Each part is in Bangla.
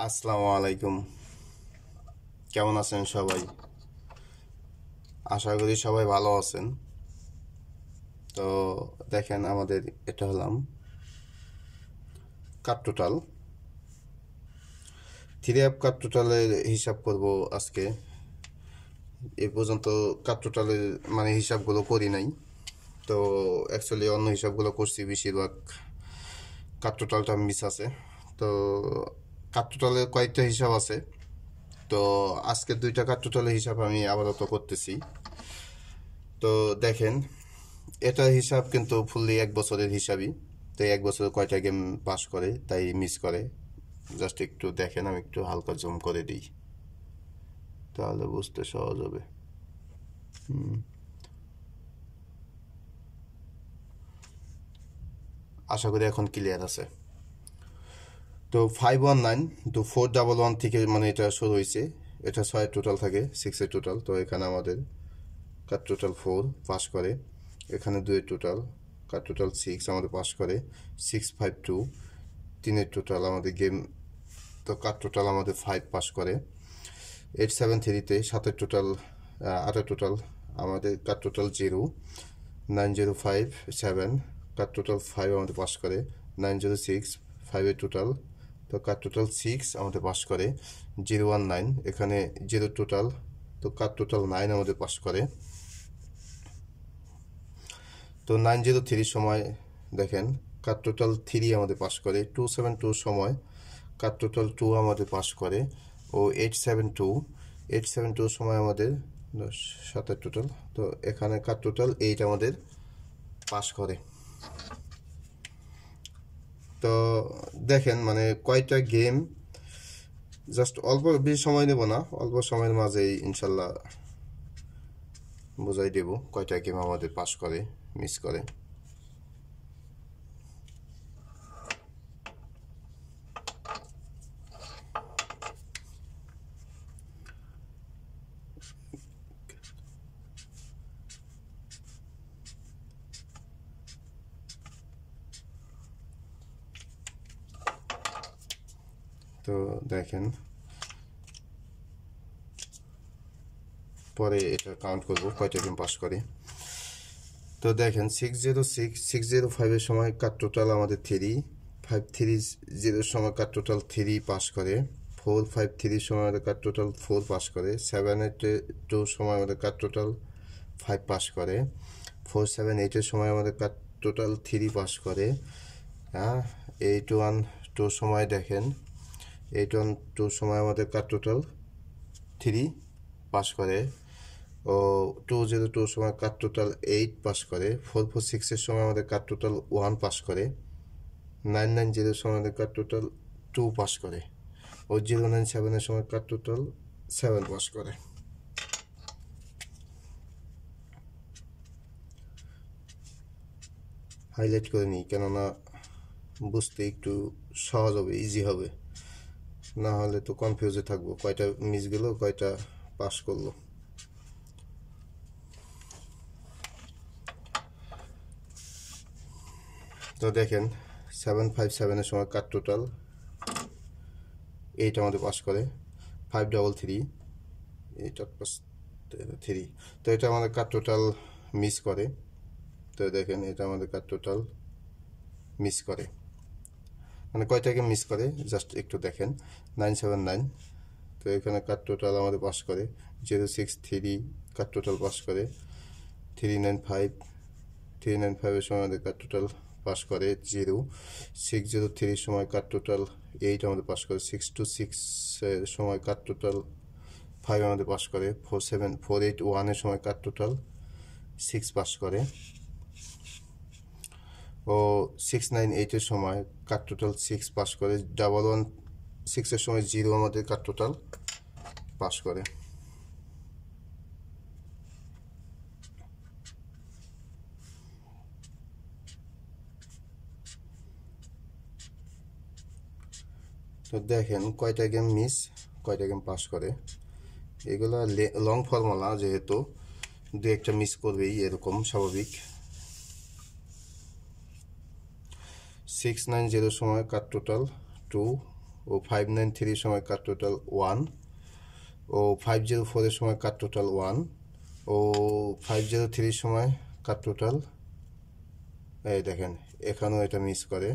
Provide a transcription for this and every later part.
আসসালামু আলাইকুম। কেমন আছেন সবাই? আশা করি সবাই ভালো আছেন। তো দেখেন, আমাদের এটা হলাম cup total, three app cup টোটালের হিসাব করব আজকে। এ পর্যন্ত কাপ টোটালের মানে হিসাবগুলো করি নাই। তো অ্যাকচুয়ালি অন্য হিসাবগুলো করছি, বেশিরভাগ কাপ টোটালটা মিস আছে। তো কাপ টোটালের কয়েকটা হিসাব আছে। তো আজকে দুইটা কাপ টোটালের হিসাব আমি আপাতত করতেছি। তো দেখেন, এটা হিসাব কিন্তু ফুললি এক বছরের হিসাবই। তো এক বছরে কয়টা গেম পাস করে তাই মিস করে, জাস্ট একটু দেখেন। আমি একটু হালকা জুম করে দিই, তাহলে বুঝতে সহজ হবে। আশা করি এখন ক্লিয়ার আছে। তো 519 তো 411 থেকে মানে এটা শুরু হয়েছে। এটা 6 টোটাল থাকে, 6 টোটাল। তো এখানে আমাদের কার টোটাল 4 পাস করে, এখানে 2 টোটাল কার টোটাল 6 আমাদের পাস করে, 652 3 টোটাল আমাদের গেম। তো কার টোটাল আমাদের 5 পাস করে। 873-তে 7 টোটাল, 8 টোটাল আমাদের কার টোটাল 0। 9057 কার টোটাল 5 আমাদের পাস করে। 906 5 টোটাল, তো কার টোটাল 6 আমাদের পাস করে। 019 এখানে 0 টোটাল, তো কার টোটাল 9 আমাদের পাস করে। তো 903 সময় দেখেন কার টোটাল 3 আমাদের পাস করে। 272 সময় কার টোটাল 2 আমাদের পাস করে। ও 872 সময় আমাদের 7 টোটাল, তো এখানে কার টোটাল 8 আমাদের পাস করে। তো দেখেন মানে কয়টা গেম, জাস্ট অল্প বেশি সময় নেব না, অল্প সময়ের মাঝেই ইনশাল্লাহ বোঝাই দেব কয়টা গেম আমাদের পাস করে, মিস করে। তো দেখেন, পরে এটা কাউন্ট করবো কয়টা গেম পাস করে। তো দেখেন 605-এর সময় কার টোটাল আমাদের 3, 530-র সময় কার টোটাল 3 পাস করে। 453-র সময় আমাদের কার টোটাল 4 পাস করে। 782 সময় আমাদের কার টোটাল 5 পাস করে। 478-এর সময় আমাদের কার টোটাল 3 পাস করে। হ্যাঁ, 812 সময় দেখেন, 812 সময় আমাদের কার টোটাল 3 পাস করে। ও 202 সময় কার টোটাল 8 পাস করে। 446-এর সময় আমাদের কার টোটাল 1 পাস করে। 990-এর সময় আমাদের কার টোটাল 2 পাস করে। ও 097-এর সময় কার টোটাল 7 পাস করে। হাইলাইট করে নিই, কেননা বুঝতে একটু সহজ হবে, ইজি হবে। না হলে তো কনফিউজে থাকবো, কয়টা মিস গেল কয়টা পাস করলো। তো দেখেন 757-এর সময় কার টোটাল 8 আমাদের পাস করে। 533 8 প্লাস 3, তো এটা আমাদের কার টোটাল মিস করে। তো দেখেন এটা আমাদের কার টোটাল মিস করে, মানে কয়টাকে মিস করে জাস্ট একটু দেখেন। 979, তো এখানে কার টোটাল আমাদের পাস করে। 063 কার টোটাল পাস করে। 395-এর সময় আমাদের কার টোটাল পাস করে 0। 603 সময় কার টোটাল 8 আমাদের পাস করে। 626-এর সময় কার টোটাল 5 আমাদের পাস করে। 481-এর সময় কার টোটাল 6 পাস করে। ও 698-এর সময় কার টোটাল 6 পাস করে। 116-এর সময় 0 আমাদের কার টোটাল পাস করে। তো দেখেন কয়টা গেম মিস, কয়টা গেম পাস করে। এগুলো লং ফর্মুলা, যেহেতু দু একটা মিস করবেই, এরকম স্বাভাবিক। 690 সময় কার টোটাল 2 ও 593 সময় কাট টোটাল 1 ও 504 এর সময় কাট টোটাল 1 ও 503 সময় কাট টোটাল এই দেখেন এখানেও এটা মিস করে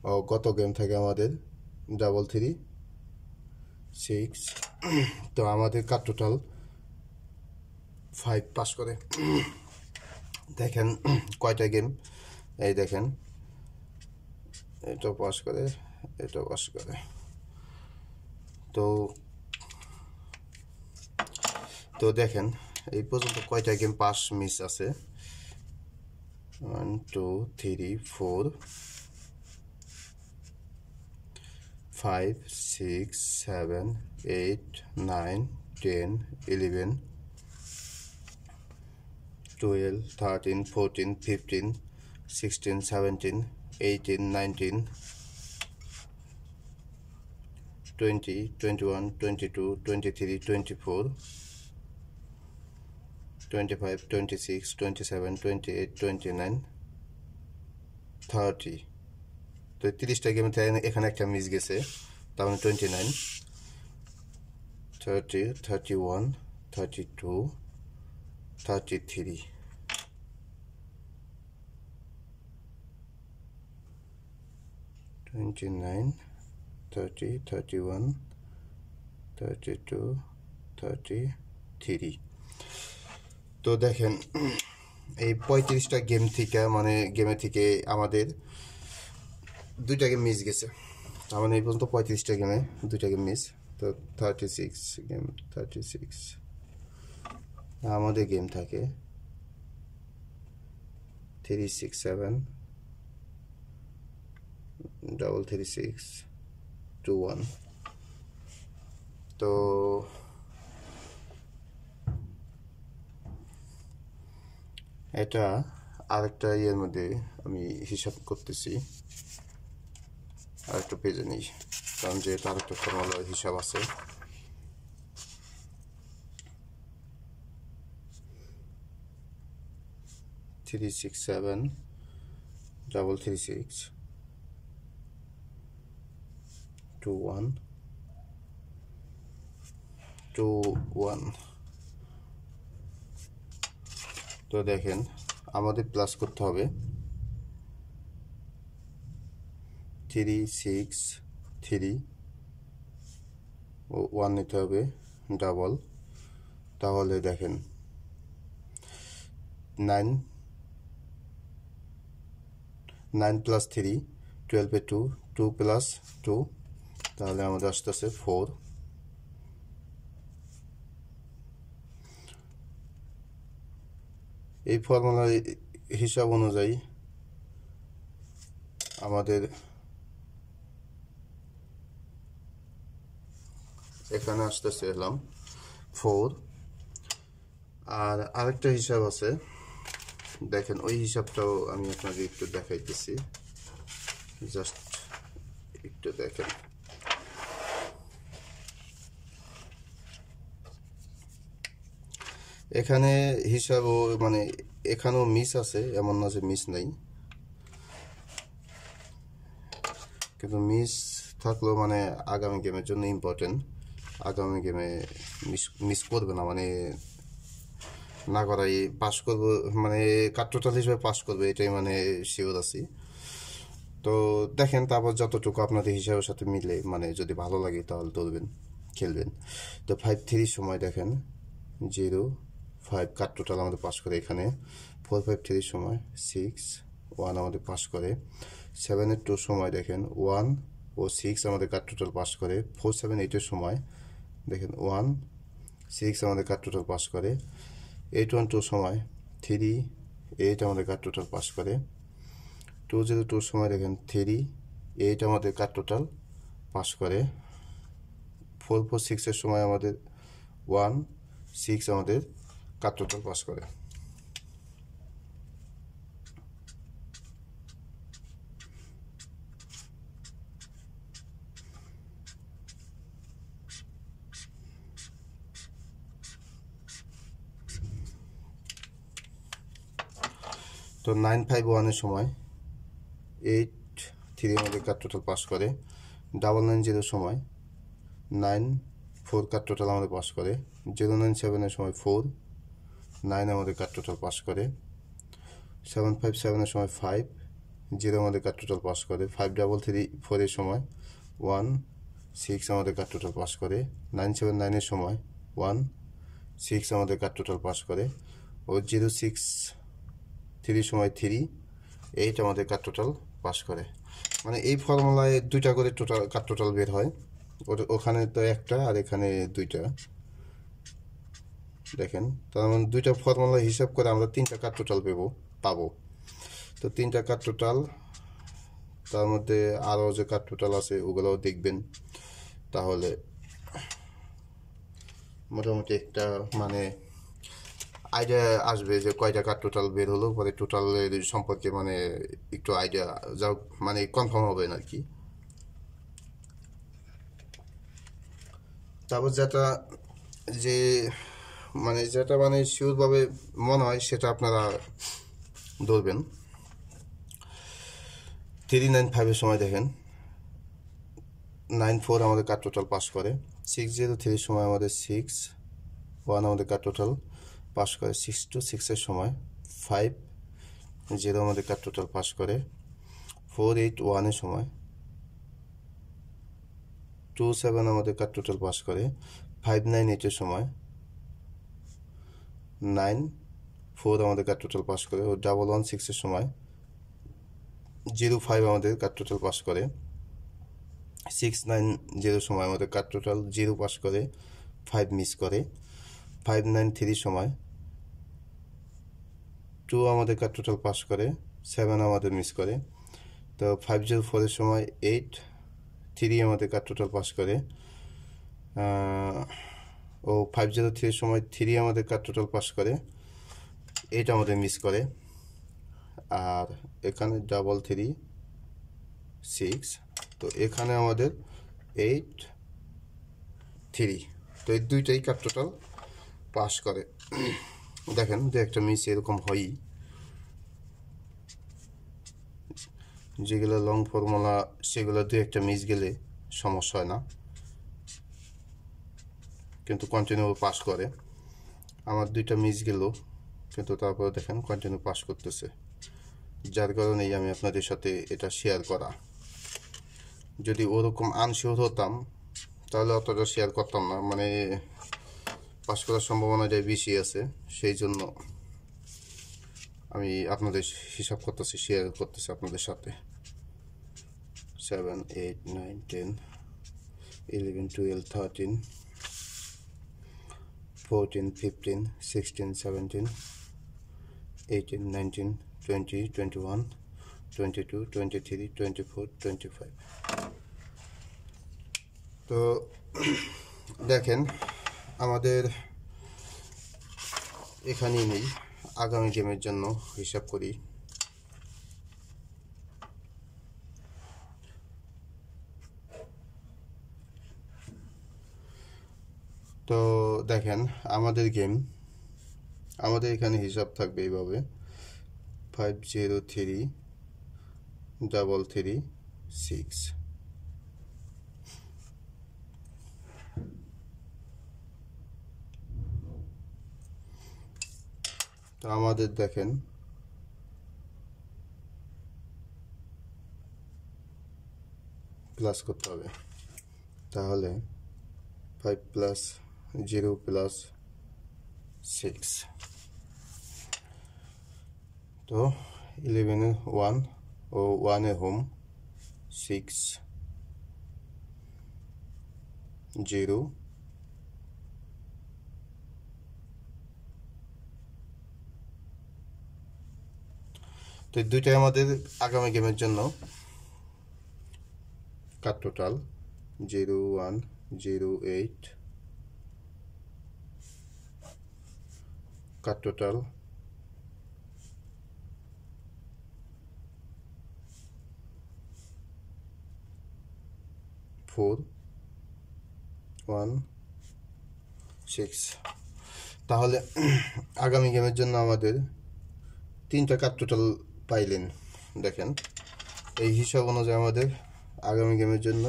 ও গত গেম থেকে আমাদের 333 6 তো আমাদের কাট টোটাল 5 পাস করে দেখেন কয়টা গেম এই দেখেন এটা পাস করে এটা পাস করে তো তো দেখেন এই পর্যন্ত কয়টা গেম পাস মিস আছে 1 2 3 4 5 6 7 8 9 10 11 12 13 14 15 16 17 18 19 20 21 22 23 24 25 26 27 28 29 30 তো 30টা গেম এখানে একটা মিস গেছে তার মানে 29 30 31 32 33 29 30 31 32 33 তো দেখেন এই 35টা গেম থেকে মানে গেমের থেকে আমাদের দুইটা গেম মিস গেছে তার মানে এই পর্যন্ত 35টা গেমে দুইটা গেম মিস তো 36 গেম 36 আমাদের গেম থাকে 367 36 21 তো এটা আরেকটা ইয়ের মধ্যে আমি হিসাব করতেছি আরেকটা পেজে নিই কারণ যেহেতু আরেকটা ফর্মুলার হিসাব আছে থ্রি সিক্স সেভেন 36 21 21 তো দেখেন আমাদের প্লাস করতে হবে 3 6 3 ও 1 নিতে হবে ডাবল তাহলে দেখেন 9 প্লাস 3 12 এ 2 2 প্লাস 2 তাহলে আমাদের আসতেছে 4 এই ফর্মুলার হিসাব অনুযায়ী আমাদের এখানে আসতেছে এলাম 4 আর আরেকটা হিসাব আছে দেখেন ওই হিসাবটাও আমি আপনাকে একটু দেখাইতেছি জাস্ট একটু দেখেন এখানে হিসাবও মানে এখানেও মিস আছে এমন না যে মিস নাই কিন্তু মিস থাকলেও মানে আগামী গেমের জন্য ইম্পর্টেন্ট আগামী গেমে মিস করবে না মানে না করাই পাস করবো মানে কাট টোটাল হিসেবে পাস করবে এটাই মানে শিওর আছি তো দেখেন তারপর যতটুকু আপনাদের হিসাবের সাথে মিলে মানে যদি ভালো লাগে তাহলে ধরবেন খেলবেন তো 5-3 সময় দেখেন 0-5 কাট টোটাল আমাদের পাস করে এখানে 4-5-3 সময় 6-1 আমাদের পাস করে 7-2 সময় দেখেন 1 ও 6 আমাদের কাট টোটাল পাস করে 4-7-8 সময় দেখেন 1-6 আমাদের কাট টোটাল পাস করে 8-1-2 সময় 3-8 আমাদের কাট টোটাল পাস করে 2-0-2 সময় দেখেন 3-8 আমাদের কাট টোটাল পাস করে 4-4-6 এর সময় আমাদের 1-6 আমাদের কাট টোটাল পাস করে তো 9-5-1 এর সময় 8 3 আমাদের কাট টোটাল পাস করে, 990 সময় 9 4 কাট টোটাল আমাদের পাস করে, 097 সময় 4 9 আমাদের কাট টোটাল পাস করে, 757 সময় 5 0 আমাদের কাট টোটাল পাস করে, 5334 সময় 1 6 আমাদের কাট টোটাল পাস করে, 979 সময় 1 6 আমাদের কাট টোটাল পাস করে, ও 063 সময় 3 8 আমাদের কাট টোটাল পাস করে। মানে এই ফর্মুলায় 2টা করে টোটাল কাট টোটাল বের হয়, ওখানে তো একটা আর এখানে 2টা। দেখেন, তার মানে 2টা ফর্মুলা হিসাব করে আমরা 3টা কাট টোটাল পাবো। তো 3টা কাট টোটাল, তার মধ্যে আরও যে কাট টোটাল আছে ওগুলোও দেখবেন, তাহলে মোটামুটি একটা মানে আইডিয়া আসবে যে কয়টা কাট টোটাল বের হলো, পরে টোটালের সম্পর্কে মানে একটু আইডিয়া যাও মানে কনফার্ম হবে আর কি। তারপর যেটা মানে শিওরভাবে মনে হয় সেটা আপনারা ধরবেন। 395 সময় দেখেন 94 আমাদের কাট টোটাল পাস করে, 603 সময় আমাদের 61 আমাদের কাট টোটাল পাস করে, 626 সময় 50 আমাদের কাট টোটাল পাস করে, 481 সময় 27 আমাদের কাট টোটাল পাস করে, 598 সময় 94 আমাদের কাট টোটাল পাস করে, ও 116 সময় 05 আমাদের কাট টোটাল পাস করে, 690 সময় আমাদের কাট টোটাল 0 পাস করে, 5 মিস করে, 593 সময় 2 আমাদের কাট টোটাল পাস করে, 7 আমাদের মিস করে। তো 504 সময় 3 আমাদের কাট টোটাল পাস করে, ও 503 সময় 3 আমাদের কাট টোটাল পাস করে, 8 আমাদের মিস করে। আর এখানে 336, তো এখানে আমাদের 83, তো এই 2টাই কাট টোটাল পাস করে। দেখেন যে একটা মিস এরকম হয়ই, যেগুলো লং ফর্মুলা সেগুলো 2-1টা মিস গেলে সমস্যা হয় না, কিন্তু কন্টিনিউ পাস করে। আমার 2টা মিস গেল, কিন্তু তারপরে দেখেন কন্টিনিউ পাস করতেছে, যার কারণেই আমি আপনাদের সাথে এটা শেয়ার করা। যদি ওরকম আনশিওর হতাম তাহলে অতটা শেয়ার করতাম না, মানে পাস করার সম্ভাবনাটাই বেশি আছে, সেই জন্য আমি আপনাদের হিসাব করতেছি, শেয়ার করতেছি আপনাদের সাথে। 7 8 9 10 11 12 13 14 15 16 17 18 19 20 21 22 23 24 25। তো দেখেন আমাদের এখানেই নেই, আগামী গেমের জন্য হিসাব করি। তো দেখেন আমাদের গেম, আমাদের এখানে হিসাব থাকবে এইভাবে 503 336। তো আমাদের দেখেন প্লাস করতে হবে, তাহলে 5 + 0 + 6, তো 11 1 ও 1 এ হোম 6 0 তো 2টাই আমাদের আগামী গেমের জন্য কাট টোটাল 0 1 0 8, কাট টোটাল 4 1 6। তাহলে আগামী গেমের জন্য আমাদের 3টা কাট টোটাল পাইলেন। দেখেন এই হিসাব অনুযায়ী আমাদের আগামী গেমের জন্য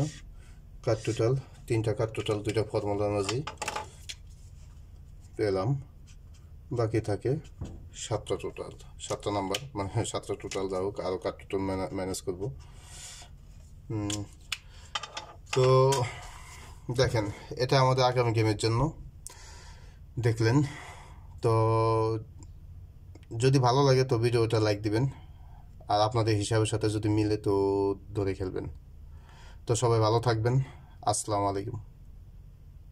কার্ড টোটাল 3টা কার্ড টোটাল 2টা ফর্মুলার মাঝেই পেলাম। বাকি থাকে 7টা টোটাল, 7টা নাম্বার, মানে 7টা টোটাল যা হোক, আরও কার্ড টোটাল ম্যানেজ করবো। তো দেখেন, এটা আমাদের আগামী গেমের জন্য দেখলেন। তো যদি ভালো লাগে তো ভিডিওটা লাইক দিবেন, আর আপনাদের হিসাবের সাথে যদি মিলে তো ধরে খেলবেন। তো সবাই ভালো থাকবেন। আসসালামু আলাইকুম।